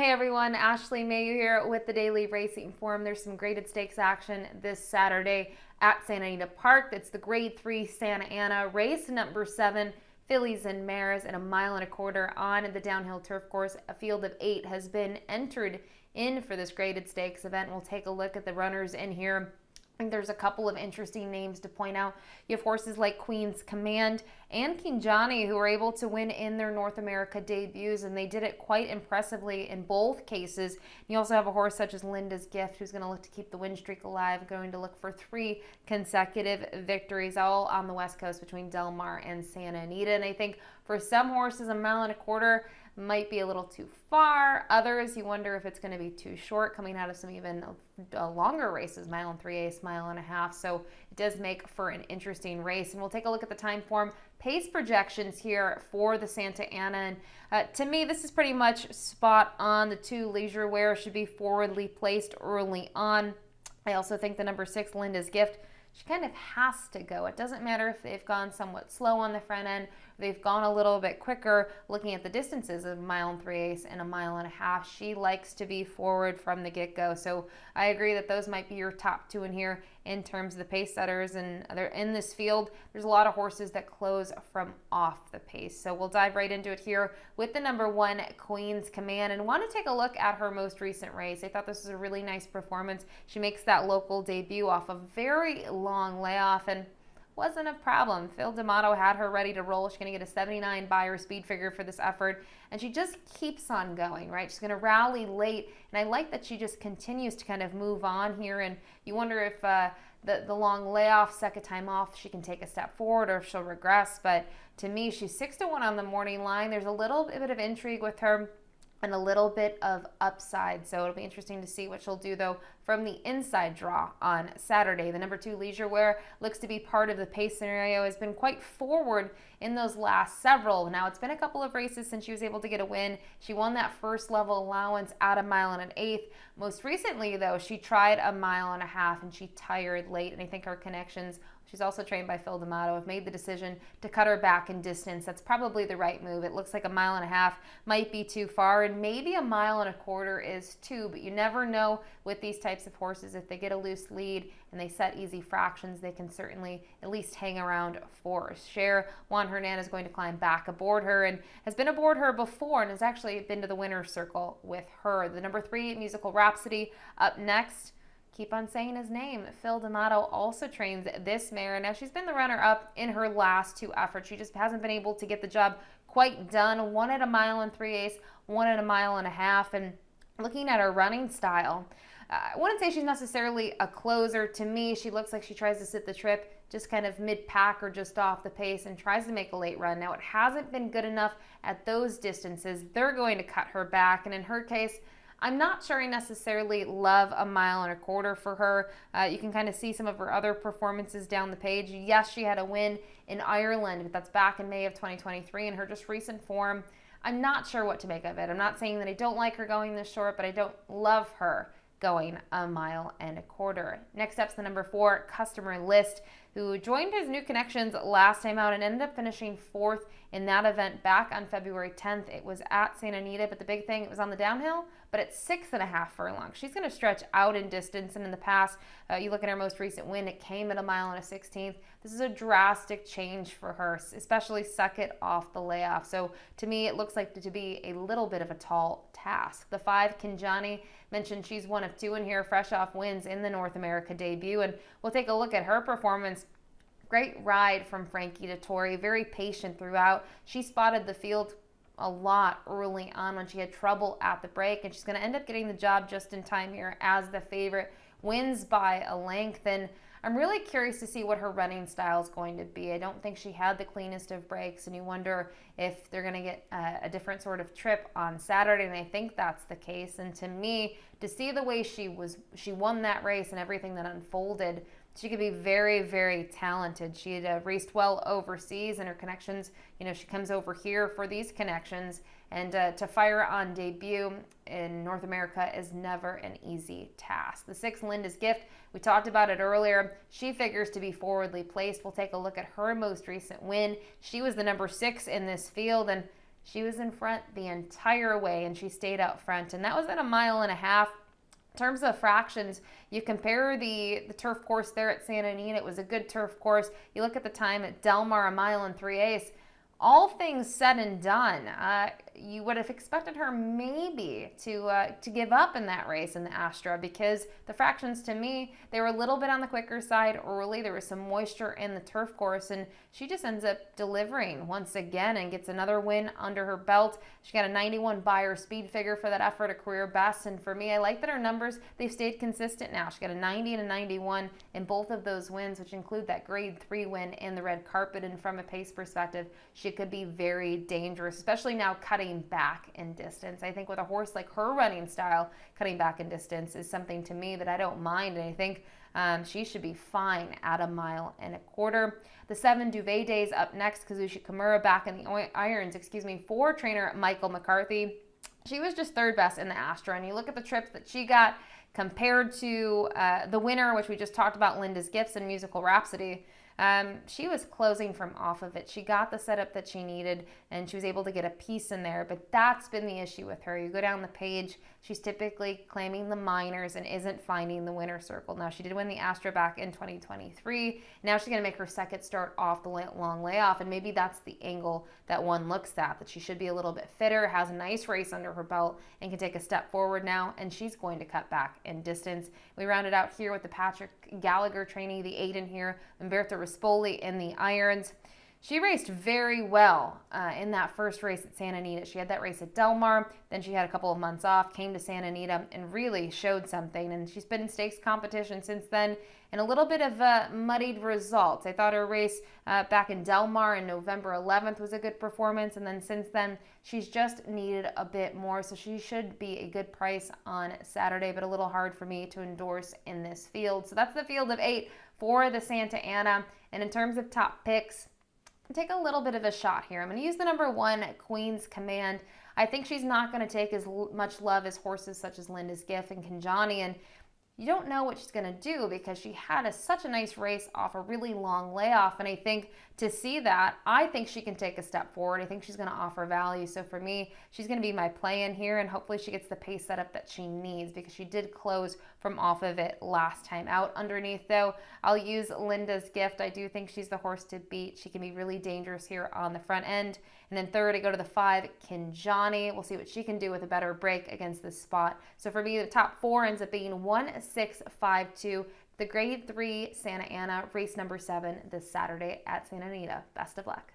Hey everyone, Ashley Mailloux here with the Daily Racing Form. There's some graded stakes action this Saturday at Santa Anita Park. It's the Grade 3 Santa Ana race number 7, fillies and mares, and 1.25 miles on the downhill turf course. A field of 8 has been entered in for this graded stakes event. We'll take a look at the runners in here. I think there's a couple of interesting names to point out. You have horses like Queen's Command and Kinjani who were able to win in their North America debuts, and they did it quite impressively in both cases. You also have a horse such as Linda's Gift who's going to look to keep the win streak alive, going to look for 3 consecutive victories, all on the West Coast between Del Mar and Santa Anita. And I think for some horses, 1.25 miles might be a little too far. Others, you wonder if it's going to be too short, coming out of some even longer races, 1 3/8, 1.5 miles. So it does make for an interesting race. And we'll take a look at the time form pace projections here for the Santa Ana. And to me, this is pretty much spot on. The 2 leisure wear should be forwardly placed early on. I also think the number 6, Linda's Gift, she kind of has to go. It doesn't matter if they've gone somewhat slow on the front end, they've gone a little bit quicker. Looking at the distances of 1 3/8 and 1.5 miles, she likes to be forward from the get-go. So I agree that those might be your top 2 in here in terms of the pace setters. And they're in this field, there's a lot of horses that close from off the pace. So we'll dive right into it here with the number 1, Queen's Command, and want to take a look at her most recent race. I thought this was a really nice performance. She makes that local debut off a very long layoff and wasn't a problem. Phil D'Amato had her ready to roll. She's going to get a 79 buyer speed figure for this effort, and she just keeps on going, right? She's going to rally late, and I like that she just continues to kind of move on here, and you wonder if the long layoff, second time off, she can take a step forward or if she'll regress. But to me, she's 6-1 on the morning line. There's a little bit of intrigue with her and a little bit of upside. So it'll be interesting to see what she'll do, though, from the inside draw on Saturday. The number 2, Leisure Wear, looks to be part of the pace scenario, has been quite forward in those last several. Now, it's been a couple of races since she was able to get a win. She won that first level allowance at 1 1/8 miles. Most recently, though, she tried 1.5 miles and she tired late. And I think her connections, she's also trained by Phil D'Amato, have made the decision to cut her back in distance. That's probably the right move. It looks like 1.5 miles might be too far, and maybe 1.25 miles is too, but you never know with these types of horses. If they get a loose lead and they set easy fractions, they can certainly at least hang around force. Cher Juan Hernan is going to climb back aboard her and has been aboard her before and has actually been to the winner's circle with her. The number 3, Musical Rhapsody, up next. Keep on saying his name. Phil D'Amato also trains this mare. Now, she's been the runner-up in her last 2 efforts. She just hasn't been able to get the job quite done. 1 at 1 3/8, 1 at 1.5 miles. And looking at her running style, I wouldn't say she's necessarily a closer. To me, she looks like she tries to sit the trip just kind of mid-pack or just off the pace and tries to make a late run. Now, it hasn't been good enough at those distances. They're going to cut her back, and in her case, I'm not sure I necessarily love 1.25 miles for her. You can kind of see some of her other performances down the page. Yes, she had a win in Ireland, but that's back in May of 2023. In her just recent form, I'm not sure what to make of it. I'm not saying that I don't like her going this short, but I don't love her going 1.25 miles. Next up's the number 4, Customer List, who joined his new connections last time out and ended up finishing 4th in that event back on February 10th. It was at Santa Anita, but the big thing, it was on the downhill, but at 6.5 furlongs. She's going to stretch out in distance, and in the past, you look at her most recent win, it came at 1 1/16 miles. This is a drastic change for her, especially second off the layoff. So to me, it looks like to be a little bit of a tall task. The 5, Kinjani, mentioned she's 1 of 2 in here, fresh off wins in the North America debut, and we'll take a look at her performance. Great ride from Frankie Dettori, very patient throughout. She spotted the field a lot early on when she had trouble at the break, and she's going to end up getting the job just in time here as the favorite, wins by a length. And I'm really curious to see what her running style is going to be. I don't think she had the cleanest of breaks, and you wonder if they're going to get a different sort of trip on Saturday, and I think that's the case. And to me, to see the way she won that race and everything that unfolded, she could be very, very talented. She had raced well overseas, and her connections, she comes over here for these connections, and to fire on debut in North America is never an easy task. The 6, Linda's Gift, we talked about it earlier. She figures to be forwardly placed. We'll take a look at her most recent win. She was the number 6 in this field, and She was in front the entire way, and she stayed out front, and that was at a mile and a half. In terms of fractions, you compare the turf course there at Santa Anita, it was a good turf course. You look at the time at Del Mar, a mile and 3/8. All things said and done, you would have expected her maybe to give up in that race in the Astra, because the fractions, to me, they were a little bit on the quicker side early. There was some moisture in the turf course, and she just ends up delivering once again and gets another win under her belt. She got a 91 Beyer speed figure for that effort, a career best. And for me, I like that her numbers, they've stayed consistent now. She got a 90 and a 91 in both of those wins, which include that grade 3 win in the red carpet. And from a pace perspective, she could be very dangerous, especially now cutting back in distance. I think with a horse like her running style, cutting back in distance is something to me that I don't mind, and I think she should be fine at a mile and a quarter. The 7 Duvet Days up next. Kasushi Kamura back in the irons, for trainer Michael McCarthy. She was just third best in the Astra, and you look at the trips that she got compared to the winner, which we just talked about, Linda's Gifts and Musical Rhapsody. She was closing from off of it. She got the setup that she needed, and she was able to get a piece in there, but that's been the issue with her. You go down the page, she's typically claiming the minors and isn't finding the winner circle. Now, she did win the Astra back in 2023. Now she's going to make her second start off the long layoff, and maybe that's the angle that one looks at, that she should be a little bit fitter, has a nice race under her belt, and can take a step forward now, and she's going to cut back in distance. We rounded out here with the Patrick Gallagher trainee, the 8 in here, Umberto Rispoli in the irons. She raced very well in that first race at Santa Anita. She had that race at Del Mar, then she had a couple of months off, came to Santa Anita, and really showed something. And she's been in stakes competition since then, and a little bit of muddied results. I thought her race back in Del Mar in November 11th was a good performance, and then since then, she's just needed a bit more. So she should be a good price on Saturday, but a little hard for me to endorse in this field. So that's the field of 8 for the Santa Ana. And in terms of top picks, take a little bit of a shot here. I'm going to use the number 1, Queen's Command. I think she's not going to take as much love as horses such as Linda's Gift and Kanjani, and you don't know what she's going to do because she had such a nice race off a really long layoff. And I think to see that, I think she can take a step forward. I think she's going to offer value. So for me, she's going to be my play in here, and hopefully she gets the pace setup that she needs because she did close from off of it last time out. Underneath, though, I'll use Linda's Gift. I do think she's the horse to beat. She can be really dangerous here on the front end. And then third, I go to the 5, Kinjani. We'll see what she can do with a better break against this spot. So for me, the top 4 ends up being 1, 6, 5, 2. The grade 3 Santa Ana, race number 7 this Saturday at Santa Anita. Best of luck.